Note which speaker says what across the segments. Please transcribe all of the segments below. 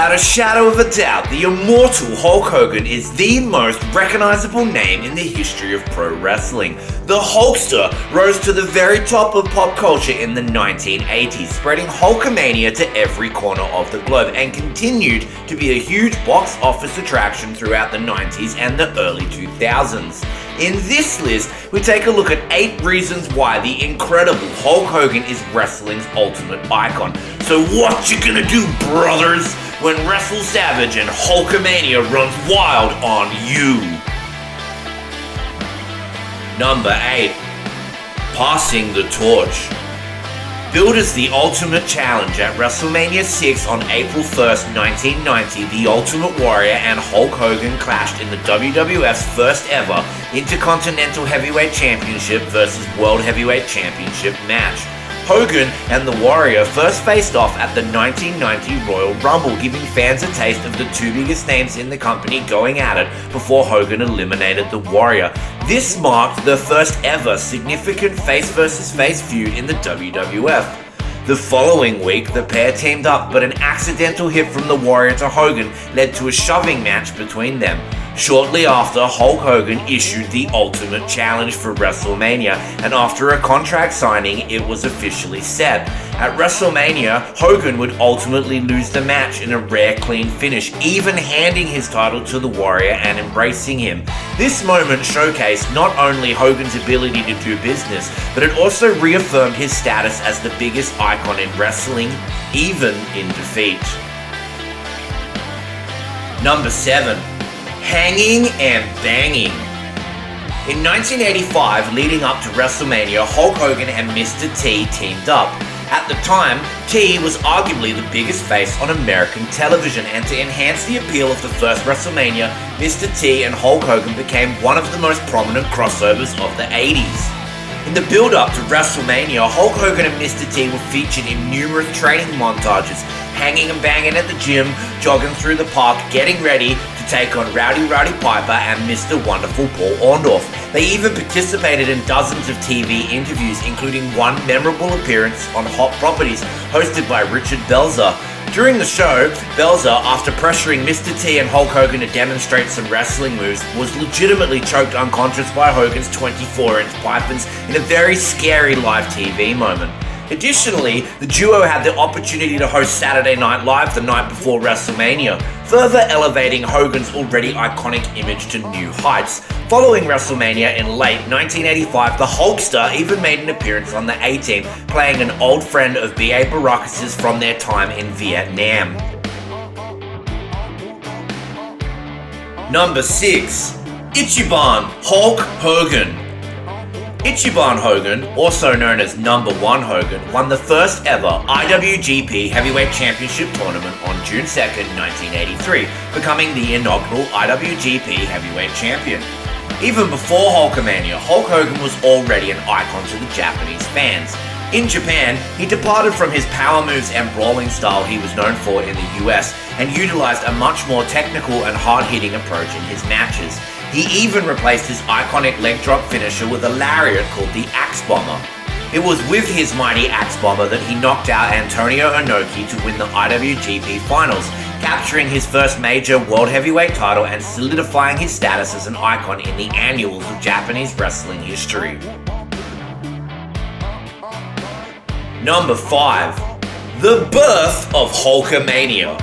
Speaker 1: Without a shadow of a doubt, the immortal Hulk Hogan is the most recognizable name in the history of pro wrestling. The Hulkster rose to the very top of pop culture in the 1980s, spreading Hulkamania to every corner of the globe, and continued to be a huge box office attraction throughout the 90s and the early 2000s. In this list, we take a look at 8 reasons why the incredible Hulk Hogan is wrestling's ultimate icon. So what you gonna do, brothers, when Wrestle Savage and Hulkamania runs wild on you? Number 8. Passing the torch. Billed as the Ultimate Challenge at WrestleMania 6 on April 1st, 1990, the Ultimate Warrior and Hulk Hogan clashed in the WWF's first ever Intercontinental Heavyweight Championship versus World Heavyweight Championship match. Hogan and the Warrior first faced off at the 1990 Royal Rumble, giving fans a taste of the 2 biggest names in the company going at it before Hogan eliminated the Warrior. This marked the first ever significant face versus face feud in the WWF. The following week, the pair teamed up, but an accidental hit from the Warrior to Hogan led to a shoving match between them. Shortly after, Hulk Hogan issued the Ultimate Challenge for WrestleMania, and after a contract signing, it was officially set. At WrestleMania, Hogan would ultimately lose the match in a rare clean finish, even handing his title to the Warrior and embracing him. This moment showcased not only Hogan's ability to do business, but it also reaffirmed his status as the biggest icon in wrestling, even in defeat. Number 7. Hanging and banging. In 1985, leading up to WrestleMania, Hulk Hogan and Mr. T teamed up. At the time, T was arguably the biggest face on American television, and to enhance the appeal of the first WrestleMania, Mr. T and Hulk Hogan became one of the most prominent crossovers of the 80s. In the build-up to WrestleMania, Hulk Hogan and Mr. T were featured in numerous training montages, hanging and banging at the gym, jogging through the park, getting ready to take on Rowdy Piper and Mr. Wonderful Paul Orndorff. They even participated in dozens of TV interviews, including one memorable appearance on Hot Properties, hosted by Richard Belzer. During the show, Belzer, after pressuring Mr. T and Hulk Hogan to demonstrate some wrestling moves, was legitimately choked unconscious by Hogan's 24-inch pythons in a very scary live TV moment. Additionally, the duo had the opportunity to host Saturday Night Live the night before WrestleMania, further elevating Hogan's already iconic image to new heights. Following WrestleMania in late 1985, the Hulkster even made an appearance on the A-Team, playing an old friend of B.A. Baracus' from their time in Vietnam. Number 6. Ichiban Hulk Hogan. Ichiban Hogan, also known as Number 1 Hogan, won the first ever IWGP Heavyweight Championship tournament on June 2nd, 1983, becoming the inaugural IWGP Heavyweight Champion. Even before Hulkamania, Hulk Hogan was already an icon to the Japanese fans. In Japan, he departed from his power moves and brawling style he was known for in the US, and utilized a much more technical and hard-hitting approach in his matches. He even replaced his iconic leg drop finisher with a lariat called the Axe Bomber. It was with his mighty Axe Bomber that he knocked out Antonio Inoki to win the IWGP Finals, capturing his first major World Heavyweight title and solidifying his status as an icon in the annals of Japanese wrestling history. Number 5. The birth of Hulkamania.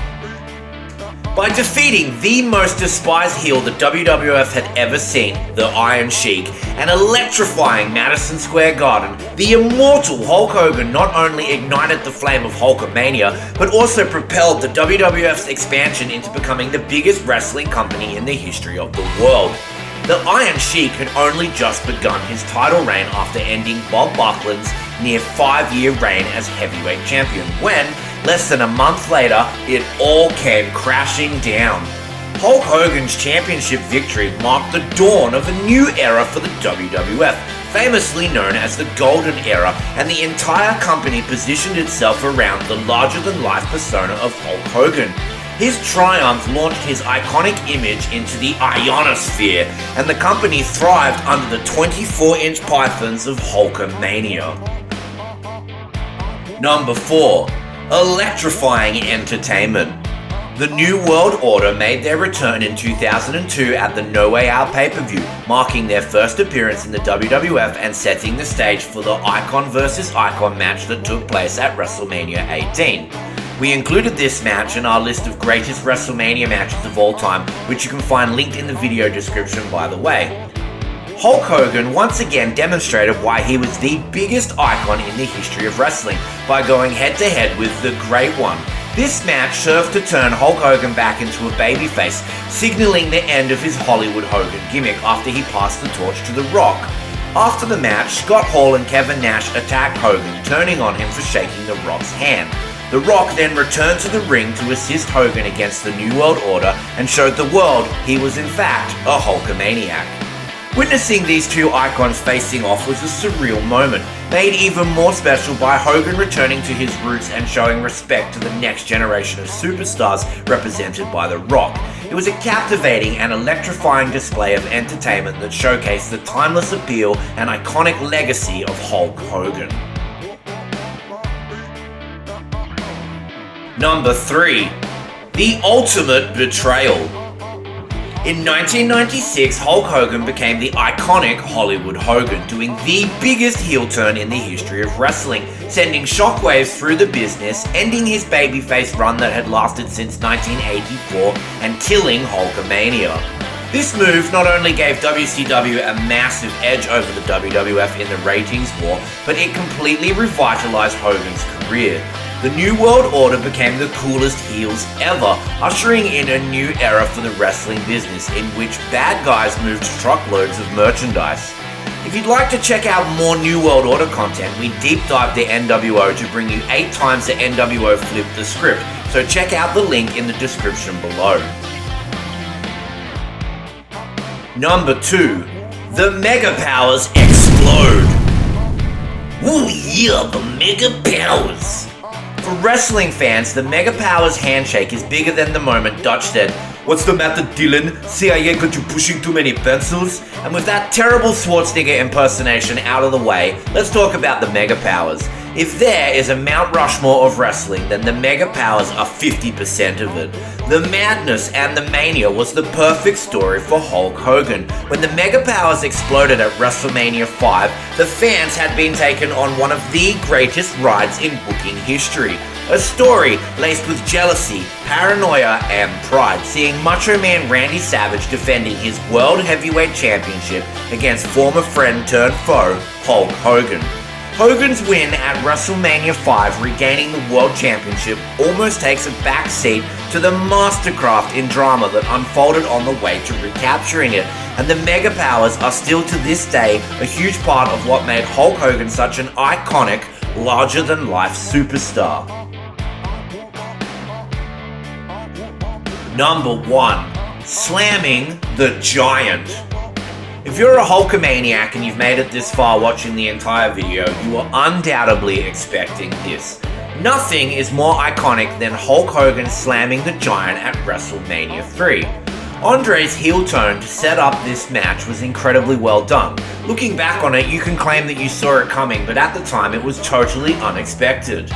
Speaker 1: By defeating the most despised heel the WWF had ever seen, the Iron Sheik, and electrifying Madison Square Garden, the immortal Hulk Hogan not only ignited the flame of Hulkamania, but also propelled the WWF's expansion into becoming the biggest wrestling company in the history of the world. The Iron Sheik had only just begun his title reign after ending Bob Backlund's near 5-year reign as heavyweight champion, when, less than a month later, it all came crashing down. Hulk Hogan's championship victory marked the dawn of a new era for the WWF, famously known as the Golden Era, and the entire company positioned itself around the larger-than-life persona of Hulk Hogan. His triumph launched his iconic image into the ionosphere, and the company thrived under the 24-inch pythons of Hulkamania. Number 4. Electrifying entertainment. The New World Order made their return in 2002 at the No Way Out pay-per-view, marking their first appearance in the WWF and setting the stage for the Icon vs. Icon match that took place at WrestleMania 18. We included this match in our list of greatest WrestleMania matches of all time, which you can find linked in the video description by the way. Hulk Hogan once again demonstrated why he was the biggest icon in the history of wrestling by going head-to-head with the Great One. This match served to turn Hulk Hogan back into a babyface, signaling the end of his Hollywood Hogan gimmick after he passed the torch to The Rock. After the match, Scott Hall and Kevin Nash attacked Hogan, turning on him for shaking The Rock's hand. The Rock then returned to the ring to assist Hogan against the New World Order and showed the world he was in fact a Hulkamaniac. Witnessing these two icons facing off was a surreal moment, made even more special by Hogan returning to his roots and showing respect to the next generation of superstars represented by The Rock. It was a captivating and electrifying display of entertainment that showcased the timeless appeal and iconic legacy of Hulk Hogan. Number 3. The Ultimate Betrayal. In 1996, Hulk Hogan became the iconic Hollywood Hogan, doing the biggest heel turn in the history of wrestling, sending shockwaves through the business, ending his babyface run that had lasted since 1984, and killing Hulkamania. This move not only gave WCW a massive edge over the WWF in the ratings war, but it completely revitalized Hogan's career. The New World Order became the coolest heels ever, ushering in a new era for the wrestling business in which bad guys moved truckloads of merchandise. If you'd like to check out more New World Order content, we deep dive the NWO to bring you 8 times the NWO flipped the script, so check out the link in the description below. Number 2. The Mega Powers explode! Ooh yeah, the Mega Powers! For wrestling fans, the Mega Powers handshake is bigger than the moment Dutch said, "What's the matter, Dylan? CIA got you pushing too many pencils?" And with that terrible Schwarzenegger impersonation out of the way, let's talk about the Mega Powers. If there is a Mount Rushmore of wrestling, then the Mega Powers are 50% of it. The madness and the mania was the perfect story for Hulk Hogan. When the Mega Powers exploded at WrestleMania 5, the fans had been taken on one of the greatest rides in booking history. A story laced with jealousy, paranoia, and pride, seeing Macho Man Randy Savage defending his World Heavyweight Championship against former friend turned foe, Hulk Hogan. Hogan's win at WrestleMania 5, regaining the World Championship, almost takes a back seat to the mastercraft in drama that unfolded on the way to recapturing it, and the Mega Powers are still to this day a huge part of what made Hulk Hogan such an iconic, larger-than-life superstar. Number 1. Slamming the Giant. If you're a Hulkamaniac and you've made it this far watching the entire video, you are undoubtedly expecting this. Nothing is more iconic than Hulk Hogan slamming the Giant at WrestleMania 3. Andre's heel turn to set up this match was incredibly well done. Looking back on it, you can claim that you saw it coming, but at the time it was totally unexpected.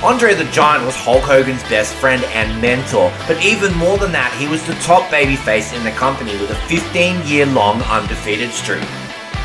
Speaker 1: Andre the Giant was Hulk Hogan's best friend and mentor, but even more than that, he was the top babyface in the company with a 15-year-long undefeated streak.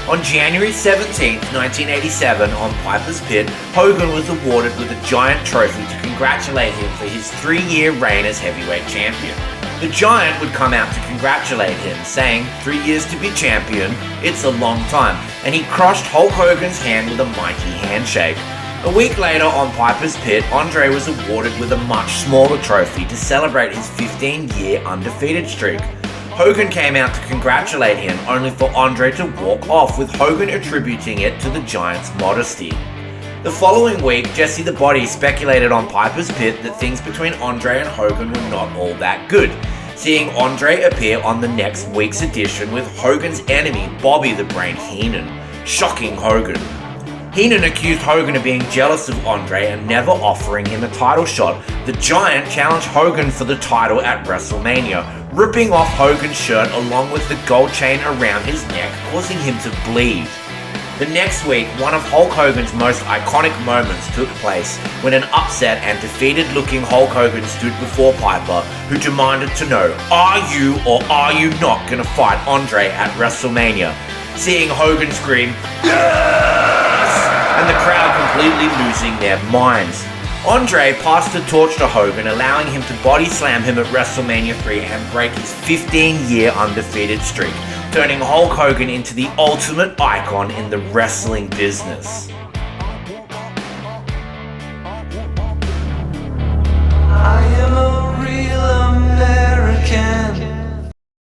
Speaker 1: On January 17, 1987, on Piper's Pit, Hogan was awarded with a Giant trophy to congratulate him for his 3-year reign as heavyweight champion. The Giant would come out to congratulate him, saying, 3 years to be champion, it's a long time, and he crushed Hulk Hogan's hand with a mighty handshake. A week later on Piper's Pit, Andre was awarded with a much smaller trophy to celebrate his 15-year undefeated streak. Hogan came out to congratulate him, only for Andre to walk off, with Hogan attributing it to the Giant's modesty. The following week, Jesse the Body speculated on Piper's Pit that things between Andre and Hogan were not all that good, seeing Andre appear on the next week's edition with Hogan's enemy, Bobby the Brain Heenan, shocking Hogan. Heenan accused Hogan of being jealous of Andre and never offering him a title shot. The Giant challenged Hogan for the title at WrestleMania, ripping off Hogan's shirt along with the gold chain around his neck, causing him to bleed. The next week, one of Hulk Hogan's most iconic moments took place when an upset and defeated-looking Hulk Hogan stood before Piper, who demanded to know, are you or are you not going to fight Andre at WrestleMania? Seeing Hogan scream, yes! And the crowd completely losing their minds. Andre passed the torch to Hogan, allowing him to body slam him at WrestleMania 3 and break his 15-year undefeated streak, turning Hulk Hogan into the ultimate icon in the wrestling business.
Speaker 2: I am a real American.